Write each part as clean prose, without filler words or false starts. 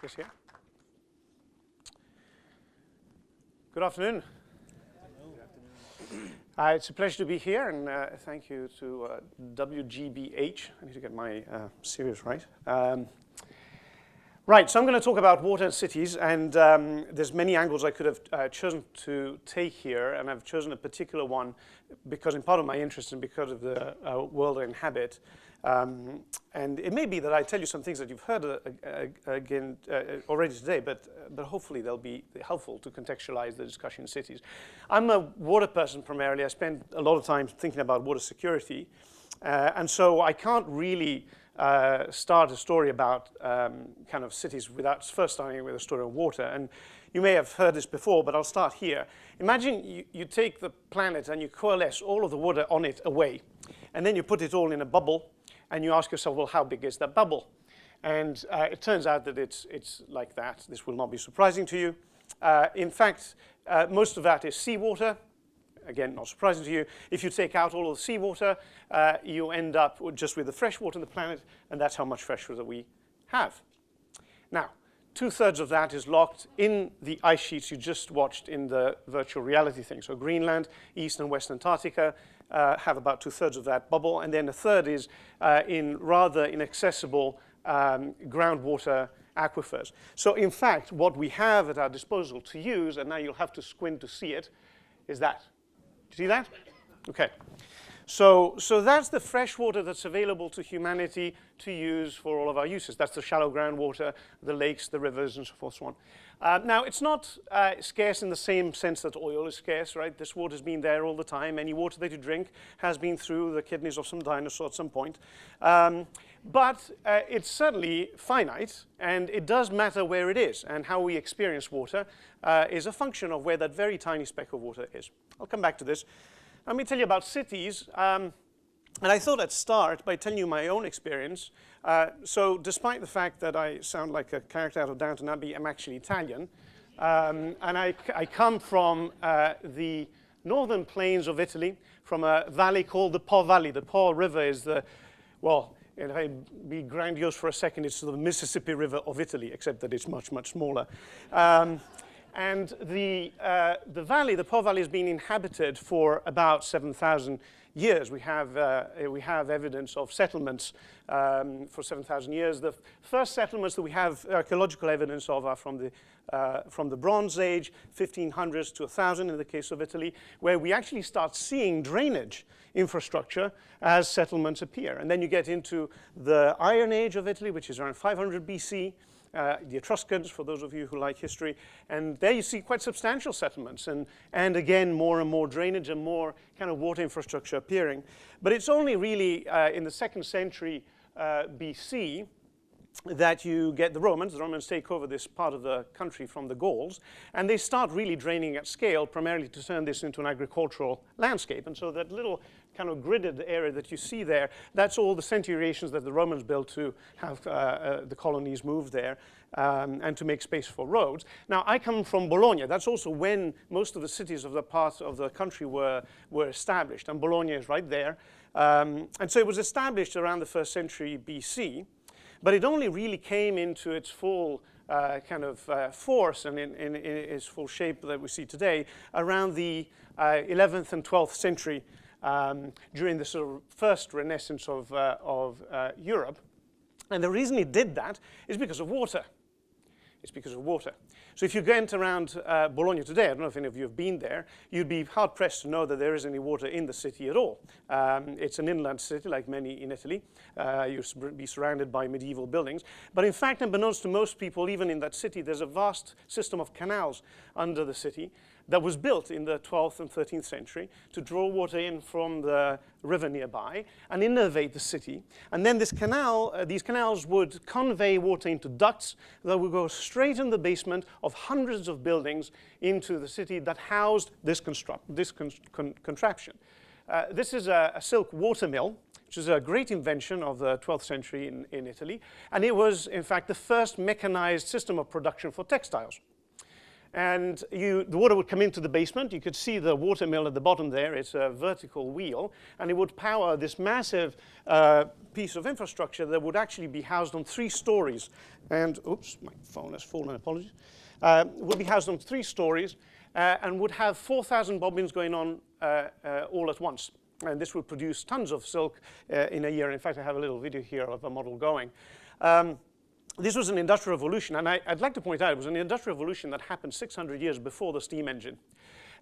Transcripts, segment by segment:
this here. Good afternoon. It's a pleasure to be here, and thank you to WGBH. I need to get my series right. Right, so I'm going to talk about water and cities, and there's many angles I could have chosen to take here, and I've chosen a particular one because in part of my interest and because of the world I inhabit. And it may be that I tell you some things that you've heard again already today, but hopefully they'll be helpful to contextualize the discussion in cities. I'm a water person primarily. I spend a lot of time thinking about water security, and so I can't really start a story about kind of cities without first starting with a story of water. And you may have heard this before, but I'll start here. Imagine you take the planet and you coalesce all of the water on it away, and then you put it all in a bubble, and you ask yourself, well, how big is that bubble? And it turns out that it's like that. This will not be surprising to you. In fact, most of that is seawater. Again, not surprising to you. If you take out all of the seawater, you end up just with the fresh water on the planet, and that's how much fresh water we have. Now, 2/3 of that is locked in the ice sheets you just watched in the virtual reality thing. So Greenland, East and West Antarctica have about 2/3 of that bubble, and then a third is in rather inaccessible groundwater aquifers. So in fact, what we have at our disposal to use, and now you'll have to squint to see it, is that. Do you see that? Okay. So that's the fresh water that's available to humanity to use for all of our uses. That's the shallow groundwater, the lakes, the rivers, and so forth, so on. Now, it's not scarce in the same sense that oil is scarce, right? This water's been there all the time. Any water that you drink has been through the kidneys of some dinosaur at some point. But it's certainly finite, and it does matter where it is. And how we experience water is a function of where that very tiny speck of water is. I'll come back to this. Let me tell you about cities, and I thought I'd start by telling you my own experience. So despite the fact that I sound like a character out of Downton Abbey, I'm actually Italian, and I come from the northern plains of Italy, from a valley called the Po Valley. The Po River is the, well, if I be grandiose for a second, it's the Mississippi River of Italy, except that it's much, much smaller. And the valley, the Po Valley, has been inhabited for about 7,000 years. We have evidence of settlements for 7,000 years. The first settlements that we have archaeological evidence of are from the Bronze Age, 1500s to 1000 in the case of Italy, where we actually start seeing drainage infrastructure as settlements appear. And then you get into the Iron Age of Italy, which is around 500 BC. The Etruscans, for those of you who like history, and there you see quite substantial settlements, and again more and more drainage and more kind of water infrastructure appearing. But it's only really in the 2nd century BC that you get the Romans. The Romans take over this part of the country from the Gauls, and they start really draining at scale, primarily to turn this into an agricultural landscape. And so that little kind of gridded area that you see there, that's all the centuriations that the Romans built to have the colonies move there and to make space for roads. Now, I come from Bologna. That's also when most of the cities of the part of the country were established, and Bologna is right there. And so it was established around the 1st century BC, but it only really came into its full kind of force and in its full shape that we see today around the 11th and 12th century, during the sort of first renaissance of Europe. And the reason it did that is because of water. It's because of water. So if you went around Bologna today, I don't know if any of you have been there, you'd be hard-pressed to know that there is any water in the city at all. It's an inland city, like many in Italy. You'll be surrounded by medieval buildings. But in fact, unbeknownst to most people, even in that city, there's a vast system of canals under the city that was built in the 12th and 13th century to draw water in from the river nearby and innervate the city. And then this canal, these canals would convey water into ducts that would go straight in the basement of hundreds of buildings into the city that housed this contraption. This is a silk water mill, which is a great invention of the 12th century in Italy. And it was, in fact, the first mechanized system of production for textiles. And the water would come into the basement. You could see the water mill at the bottom there. It's a vertical wheel. And it would power this massive piece of infrastructure that would actually be housed on 3 stories. And, oops, my phone has fallen, apologies. Would be housed on 3 stories and would have 4,000 bobbins going on all at once. And this would produce tons of silk in a year. In fact, I have a little video here of a model going. This was an industrial revolution, and I'd like to point out it was an industrial revolution that happened 600 years before the steam engine.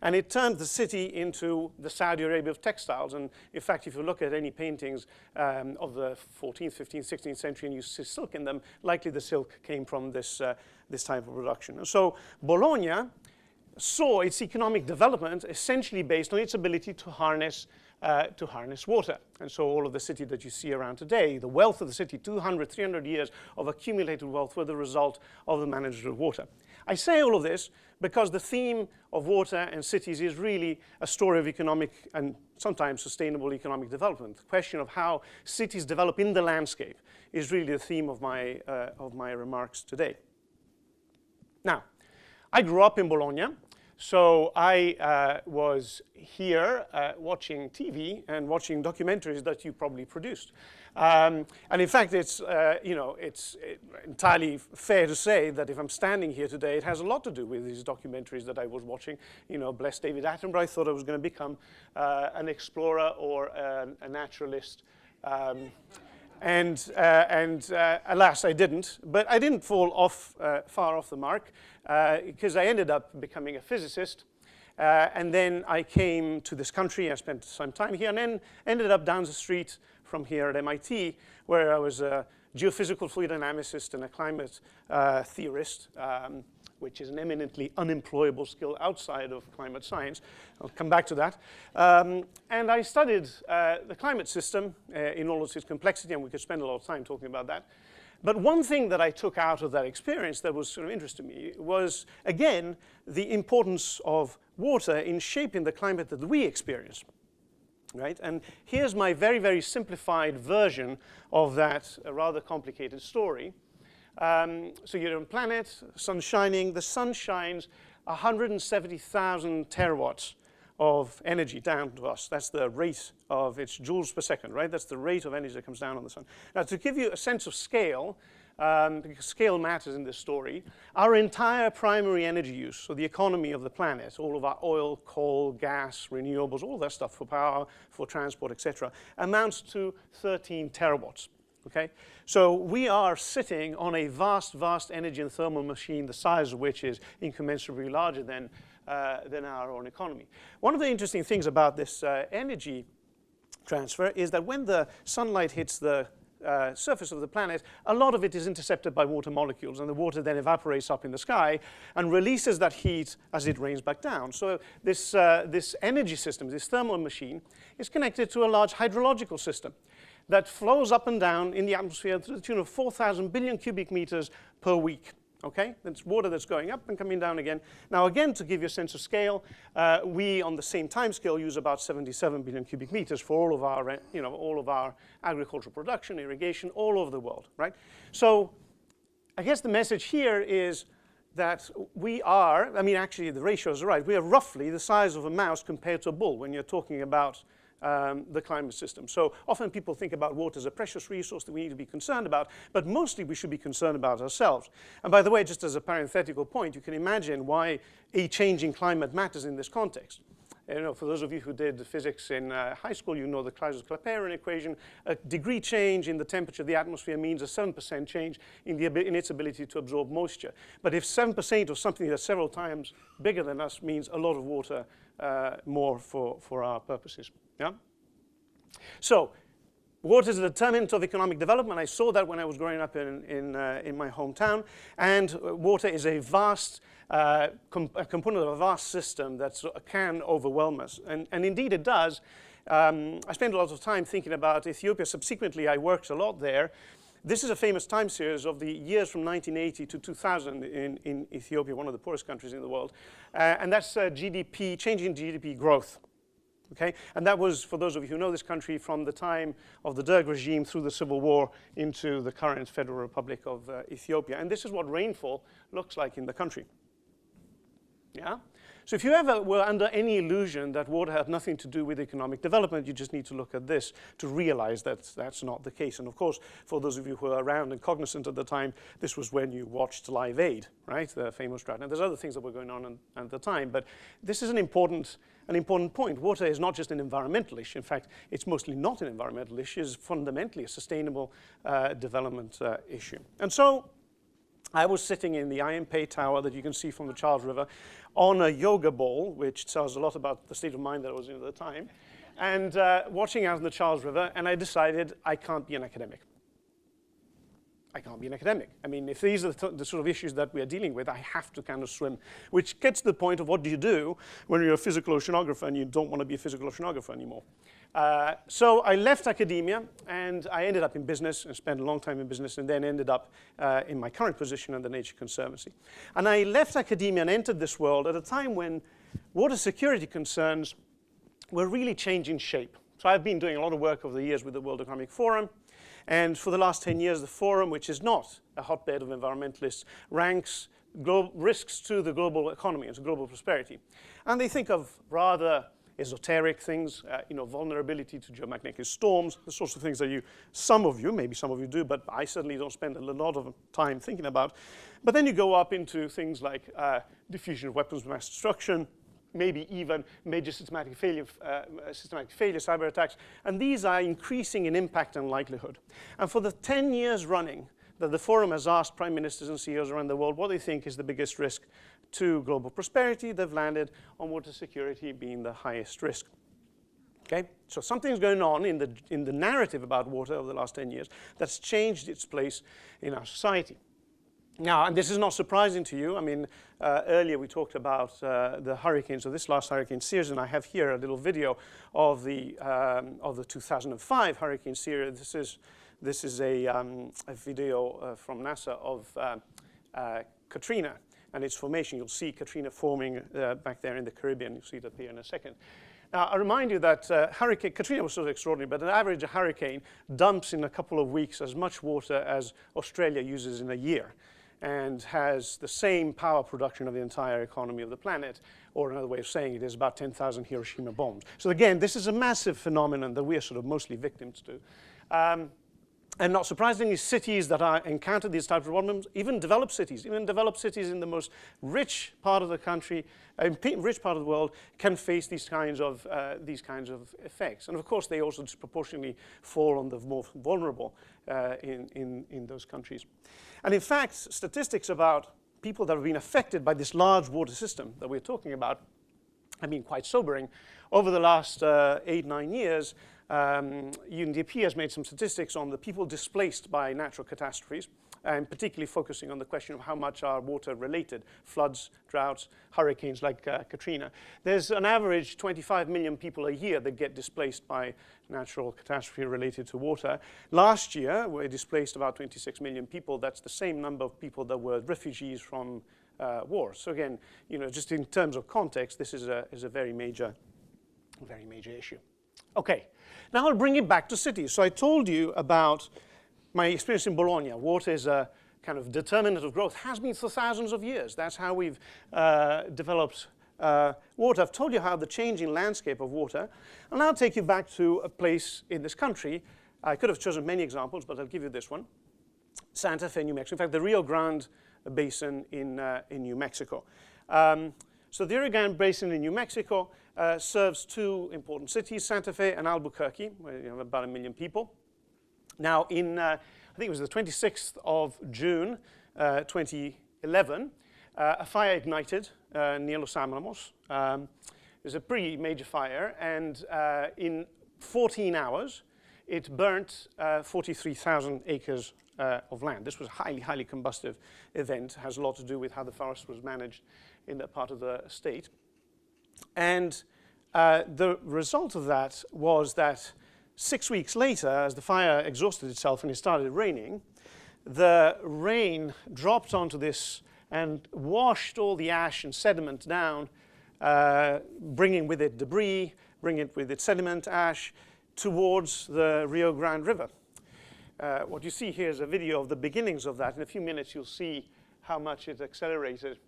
And it turned the city into the Saudi Arabia of textiles. And in fact, if you look at any paintings of the 14th, 15th, 16th century and you see silk in them, likely the silk came from this, this type of production. And so Bologna saw its economic development essentially based on its ability to harness water. And so all of the city that you see around today, the wealth of the city, 200, 300 years of accumulated wealth were the result of the management of water. I say all of this because the theme of water and cities is really a story of economic and sometimes sustainable economic development. The question of how cities develop in the landscape is really the theme of my remarks today. Now, I grew up in Bologna. So I was here watching TV and watching documentaries that you probably produced. And in fact, it's entirely fair to say that if I'm standing here today, it has a lot to do with these documentaries that I was watching. You know, bless David Attenborough, I thought I was going to become an explorer or a naturalist. Alas, I didn't. But I didn't fall off, far off the mark because I ended up becoming a physicist. And then I came to this country. I spent some time here and then ended up down the street from here at MIT, where I was a geophysical fluid dynamicist and a climate theorist, which is an eminently unemployable skill outside of climate science. I'll come back to that. And I studied the climate system in all of its complexity, and we could spend a lot of time talking about that. But one thing that I took out of that experience that was sort of interesting to me was, again, the importance of water in shaping the climate that we experience. Right? And here's my very, very simplified version of that rather complicated story. So you're on a planet, sun's shining. The sun shines 170,000 terawatts of energy down to us. That's the rate of its joules per second, right? That's the rate of energy that comes down on the sun. Now, to give you a sense of scale, because scale matters in this story, our entire primary energy use, so the economy of the planet, all of our oil, coal, gas, renewables, all that stuff for power, for transport, etc., amounts to 13 terawatts. Okay? So we are sitting on a vast, vast energy and thermal machine, the size of which is incommensurably larger than our own economy. One of the interesting things about this energy transfer is that when the sunlight hits the surface of the planet, a lot of it is intercepted by water molecules, and the water then evaporates up in the sky and releases that heat as it rains back down. So this energy system, this thermal machine, is connected to a large hydrological system that flows up and down in the atmosphere to the tune of 4,000 billion cubic meters per week. Okay? That's water that's going up and coming down again. Now, again, to give you a sense of scale, we, on the same time scale, use about 77 billion cubic meters for all of our, all of our agricultural production, irrigation, all over the world, right? So, I guess the message here is that we are, I mean, actually, the ratios are right. We are roughly the size of a mouse compared to a bull when you're talking about the climate system. So often people think about water as a precious resource that we need to be concerned about, but mostly we should be concerned about ourselves. And by the way, just as a parenthetical point, you can imagine why a changing climate matters in this context. For those of you who did physics in high school, you know the Clausius-Clapeyron equation. A degree change in the temperature of the atmosphere means a 7% change in its ability to absorb moisture. But if 7% of something that's several times bigger than us means a lot of water more for our purposes. Yeah? So, water is a determinant of economic development. I saw that when I was growing up in my hometown. And water is a vast component of a vast system that can overwhelm us. And indeed it does. I spent a lot of time thinking about Ethiopia. Subsequently, I worked a lot there. This is a famous time series of the years from 1980 to 2000 in Ethiopia, one of the poorest countries in the world. And that's GDP, changing GDP growth. Okay? And that was, for those of you who know this country, from the time of the Derg regime through the Civil War into the current Federal Republic of Ethiopia. And this is what rainfall looks like in the country. Yeah? So if you ever were under any illusion that water had nothing to do with economic development, you just need to look at this to realize that that's not the case. And of course, for those of you who were around and cognizant at the time, this was when you watched Live Aid, right? The famous drought. And there's other things that were going on at the time, but this is an important point. Water is not just an environmental issue. In fact, it's mostly not an environmental issue. It's fundamentally a sustainable development issue. And so I was sitting in the Iron Pay Tower that you can see from the Charles River on a yoga ball, which tells a lot about the state of mind that I was in at the time, and watching out on the Charles River, and I decided I can't be an academic. I can't be an academic. I mean, if these are the sort of issues that we are dealing with, I have to kind of swim, which gets to the point of what do you do when you're a physical oceanographer and you don't want to be a physical oceanographer anymore. So I left academia, and I ended up in business and spent a long time in business, and then ended up in my current position at the Nature Conservancy. And I left academia and entered this world at a time when water security concerns were really changing shape. So I've been doing a lot of work over the years with the World Economic Forum, and for the last 10 years, the Forum, which is not a hotbed of environmentalists, ranks risks to the global economy and to global prosperity. And they think of rather esoteric things, vulnerability to geomagnetic storms, the sorts of things that maybe some of you do, but I certainly don't spend a lot of time thinking about. But then you go up into things like diffusion of weapons of mass destruction, maybe even major systematic failure, cyber attacks, and these are increasing in impact and likelihood. And for the 10 years running that the Forum has asked prime ministers and CEOs around the world what they think is the biggest risk to global prosperity, they've landed on water security being the highest risk. Okay, so something's going on in the narrative about water over the last 10 years that's changed its place in our society. Now, and this is not surprising to you. I mean, earlier we talked about the hurricanes, so this last hurricane series, and I have here a little video of the 2005 Hurricane series. This is a video from NASA of Katrina and its formation. You'll see Katrina forming back there in the Caribbean. You'll see it appear in a second. Now, I remind you that Katrina was sort of extraordinary, but an average hurricane dumps in a couple of weeks as much water as Australia uses in a year, and has the same power production of the entire economy of the planet, or another way of saying it is about 10,000 Hiroshima bombs. So again, this is a massive phenomenon that we are sort of mostly victims to. And not surprisingly, cities that encounter these types of problems, even developed cities in the most rich part of the country, rich part of the world, can face these kinds of effects. And of course, they also disproportionately fall on the more vulnerable in those countries. And in fact, statistics about people that have been affected by this large water system that we're talking about have been quite sobering. Over the last 8-9 years, UNDP has made some statistics on the people displaced by natural catastrophes, and particularly focusing on the question of how much are water-related, floods, droughts, hurricanes like Katrina. There's an average 25 million people a year that get displaced by natural catastrophe related to water. Last year, we displaced about 26 million people. That's the same number of people that were refugees from wars. So again, just in terms of context, this is a very major issue. Okay, now I'll bring it back to cities. So I told you about my experience in Bologna. Water is a kind of determinant of growth, has been for thousands of years. That's how we've developed water. I've told you how the changing landscape of water. And I'll take you back to a place in this country. I could have chosen many examples, but I'll give you this one. Santa Fe, New Mexico. In fact, the Rio Grande Basin in New Mexico. So the Rio Grande Basin in New Mexico serves two important cities, Santa Fe and Albuquerque, where you have about 1 million people. Now, I think it was the 26th of June, 2011, a fire ignited near Los Alamos. It was a pretty major fire, and in 14 hours, it burnt 43,000 acres of land. This was a highly, highly combustive event. It has a lot to do with how the forest was managed in that part of the state. And the result of that was that 6 weeks later, as the fire exhausted itself and it started raining, the rain dropped onto this and washed all the ash and sediment down, bringing with it debris, bringing it with it sediment, ash, towards the Rio Grande River. What you see here is a video of the beginnings of that. In a few minutes, you'll see how much it accelerated.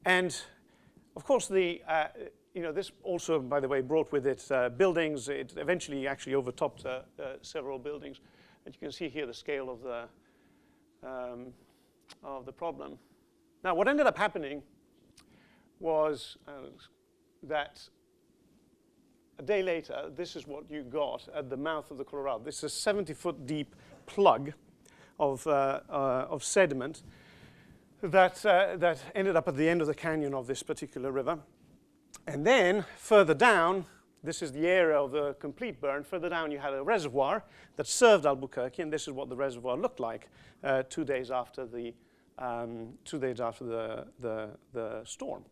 And of course, this also, by the way, brought with it buildings. It eventually actually overtopped several buildings. And you can see here the scale of the problem. Now, what ended up happening was that a day later, this is what you got at the mouth of the Colorado. This is a 70-foot deep plug of sediment that ended up at the end of the canyon of this particular river. And then further down, this is the area of the complete burn. Further down, you had a reservoir that served Albuquerque, and this is what the reservoir looked like 2 days after the storm.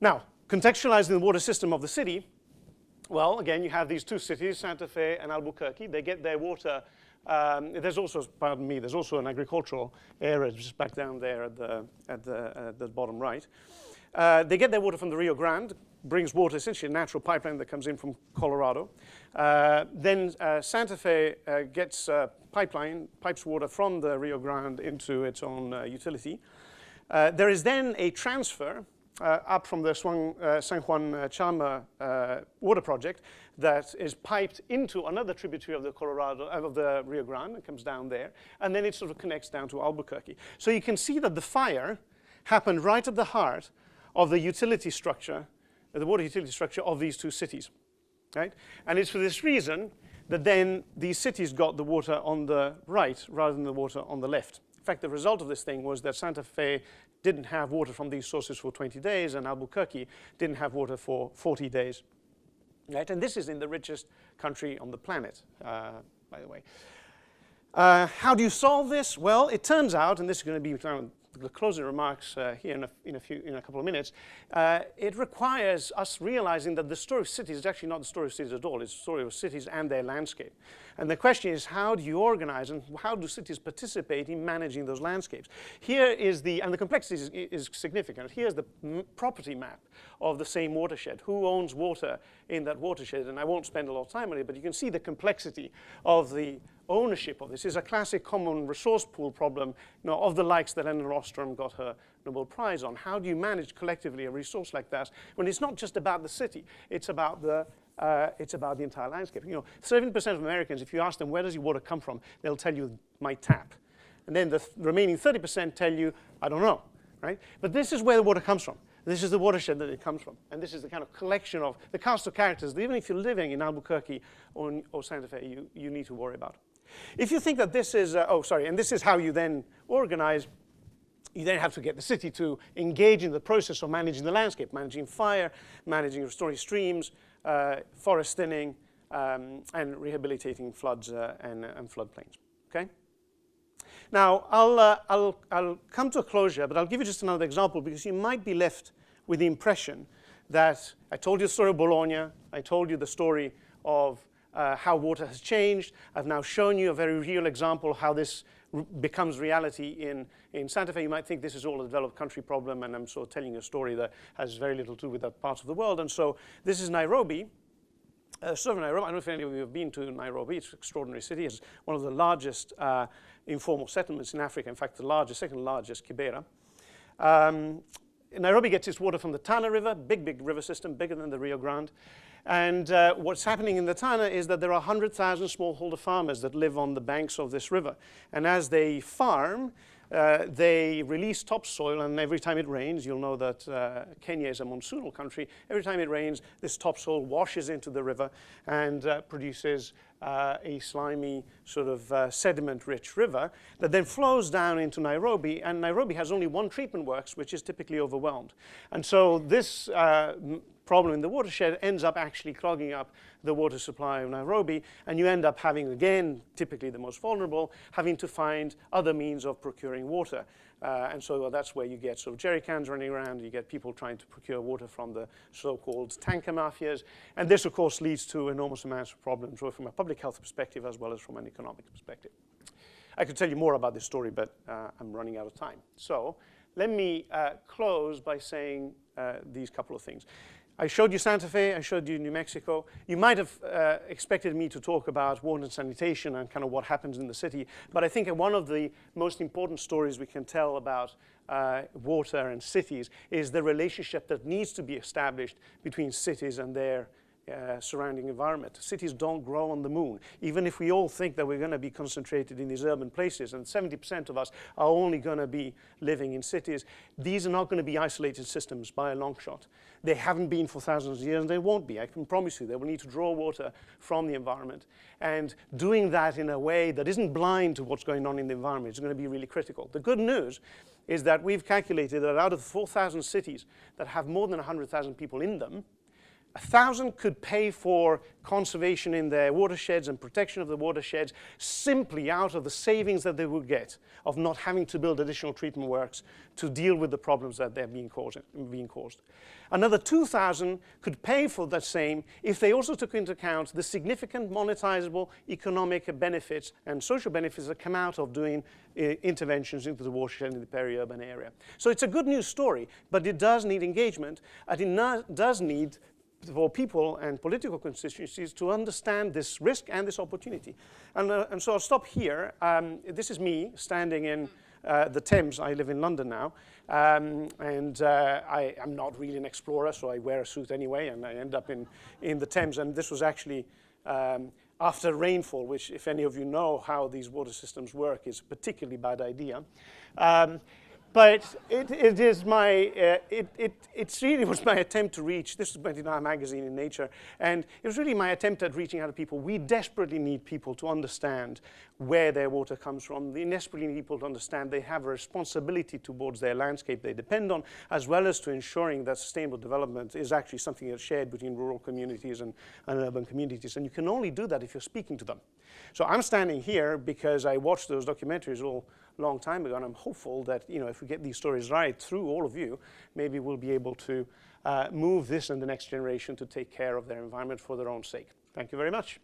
Now, contextualizing the water system of the city, well, again, you have these two cities, Santa Fe and Albuquerque. They get their water. There's also, pardon me, there's also an agricultural area just back down there at the bottom right. They get their water from the Rio Grande, brings water, essentially a natural pipeline that comes in from Colorado. Then Santa Fe gets pipes water from the Rio Grande into its own utility. There is then a transfer up from the San Juan Chalma water project that is piped into another tributary of the Colorado, of the Rio Grande, and comes down there, and then it sort of connects down to Albuquerque. So you can see that the fire happened right at the heart of the utility structure, the water utility structure of these two cities, right? And it's for this reason that then these cities got the water on the right rather than the water on the left. In fact, the result of this thing was that Santa Fe didn't have water from these sources for 20 days, and Albuquerque didn't have water for 40 days. Right? And this is in the richest country on the planet, by the way. How do you solve this? Well, it turns out, and this is going to be the closing remarks here in a couple of minutes, it requires us realizing that the story of cities is actually not the story of cities at all. It's the story of cities and their landscape. And the question is, how do you organize and how do cities participate in managing those landscapes? Here is and the complexity is significant. Here's the property map of the same watershed. Who owns water in that watershed? And I won't spend a lot of time on it, but you can see the complexity of the ownership of this. Is a classic common resource pool problem, of the likes that Ellen Ostrom got her Nobel Prize on. How do you manage collectively a resource like that when it's not just about the city, it's about the entire landscape? 70% of Americans, if you ask them where does your water come from, they'll tell you my tap. And then the remaining 30% tell you, I don't know, right? But this is where the water comes from. This is the watershed that it comes from. And this is the kind of collection of the cast of characters that even if you're living in Albuquerque or Santa Fe, you need to worry about. If you think that this is, and this is how you then organize, you then have to get the city to engage in the process of managing the landscape, managing fire, managing restoring streams, forest thinning, and rehabilitating floods and floodplains, okay? Now, I'll come to a closure, but I'll give you just another example because you might be left with the impression that I told you the story of Bologna, I told you the story of how water has changed. I've now shown you a very real example of how this becomes reality in Santa Fe. You might think this is all a developed country problem, and I'm sort of telling you a story that has very little to do with that part of the world. And so this is Nairobi. Southern Nairobi. I don't know if any of you have been to Nairobi. It's an extraordinary city. It's one of the largest informal settlements in Africa. In fact, the second largest, Kibera. Nairobi gets its water from the Tana River, big river system, bigger than the Rio Grande. And what's happening in the Tana is that there are 100,000 smallholder farmers that live on the banks of this river. And as they farm, they release topsoil, and every time it rains, you'll know that Kenya is a monsoonal country. Every time it rains, this topsoil washes into the river and produces a slimy, sort of sediment-rich river that then flows down into Nairobi, and Nairobi has only one treatment works, which is typically overwhelmed. And so this problem in the watershed ends up actually clogging up the water supply of Nairobi, and you end up having, again, typically the most vulnerable, having to find other means of procuring water. And so that's where you get sort of jerry cans running around, you get people trying to procure water from the so-called tanker mafias, and this, of course, leads to enormous amounts of problems, both from a public health perspective as well as from an economic perspective. I could tell you more about this story, but I'm running out of time. So let me close by saying these couple of things. I showed you Santa Fe, I showed you New Mexico. You might have expected me to talk about water and sanitation and kind of what happens in the city, but I think one of the most important stories we can tell about water and cities is the relationship that needs to be established between cities and their surrounding environment. Cities don't grow on the moon. Even if we all think that we're going to be concentrated in these urban places and 70% of us are only going to be living in cities, these are not going to be isolated systems by a long shot. They haven't been for thousands of years, and they won't be. I can promise you they will need to draw water from the environment. And doing that in a way that isn't blind to what's going on in the environment is going to be really critical. The good news is that we've calculated that out of 4,000 cities that have more than 100,000 people in them, 1,000 could pay for conservation in their watersheds and protection of the watersheds simply out of the savings that they would get of not having to build additional treatment works to deal with the problems that they're being caused. Another 2,000 could pay for the same if they also took into account the significant monetizable economic benefits and social benefits that come out of doing interventions into the watershed in the peri-urban area. So it's a good news story, but it does need engagement, and it does need for people and political constituencies to understand this risk and this opportunity. And so I'll stop here. This is me standing in the Thames. I live in London now. I'm not really an explorer, so I wear a suit anyway, and I end up in the Thames. And this was actually after rainfall, which, if any of you know how these water systems work, is a particularly bad idea. But it really was my attempt to reach, this was in our magazine in Nature, and it was really my attempt at reaching out to people. We desperately need people to understand where their water comes from. We desperately need people to understand they have a responsibility towards their landscape they depend on, as well as to ensuring that sustainable development is actually something that's shared between rural communities and urban communities. And you can only do that if you're speaking to them. So I'm standing here because I watched those documentaries all long time ago, and I'm hopeful that, you know, if we get these stories right through all of you, maybe we'll be able to move this and the next generation to take care of their environment for their own sake. Thank you very much.